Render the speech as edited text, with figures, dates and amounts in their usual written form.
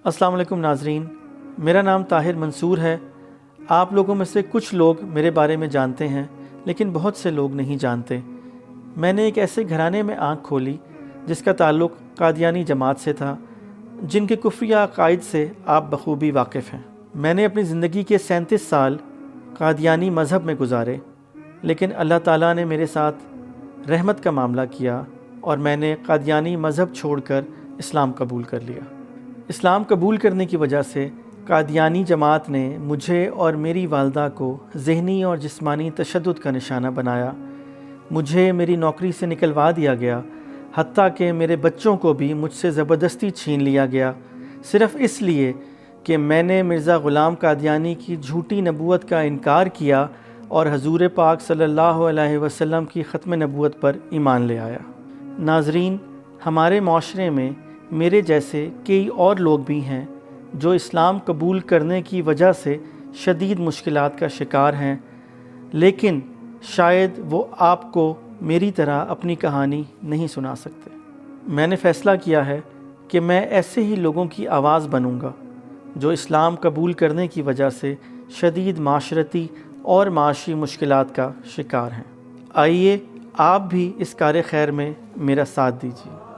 السلام علیکم ناظرین، میرا نام طاہر منصور ہے۔ آپ لوگوں میں سے کچھ لوگ میرے بارے میں جانتے ہیں، لیکن بہت سے لوگ نہیں جانتے۔ میں نے ایک ایسے گھرانے میں آنکھ کھولی جس کا تعلق قادیانی جماعت سے تھا، جن کے کفریہ عقائد سے آپ بخوبی واقف ہیں۔ میں نے اپنی زندگی کے 37 سال قادیانی مذہب میں گزارے، لیکن اللہ تعالیٰ نے میرے ساتھ رحمت کا معاملہ کیا اور میں نے قادیانی مذہب چھوڑ کر اسلام قبول کر لیا۔ اسلام قبول کرنے کی وجہ سے قادیانی جماعت نے مجھے اور میری والدہ کو ذہنی اور جسمانی تشدد کا نشانہ بنایا۔ مجھے میری نوکری سے نکلوا دیا گیا، حتیٰ کہ میرے بچوں کو بھی مجھ سے زبردستی چھین لیا گیا، صرف اس لیے کہ میں نے مرزا غلام قادیانی کی جھوٹی نبوت کا انکار کیا اور حضور پاک صلی اللہ علیہ وسلم کی ختم نبوت پر ایمان لے آیا۔ ناظرین، ہمارے معاشرے میں میرے جیسے کئی اور لوگ بھی ہیں جو اسلام قبول کرنے کی وجہ سے شدید مشکلات کا شکار ہیں، لیکن شاید وہ آپ کو میری طرح اپنی کہانی نہیں سنا سکتے۔ میں نے فیصلہ کیا ہے کہ میں ایسے ہی لوگوں کی آواز بنوں گا جو اسلام قبول کرنے کی وجہ سے شدید معاشرتی اور معاشی مشکلات کا شکار ہیں۔ آئیے آپ بھی اس کار خیر میں میرا ساتھ دیجیے۔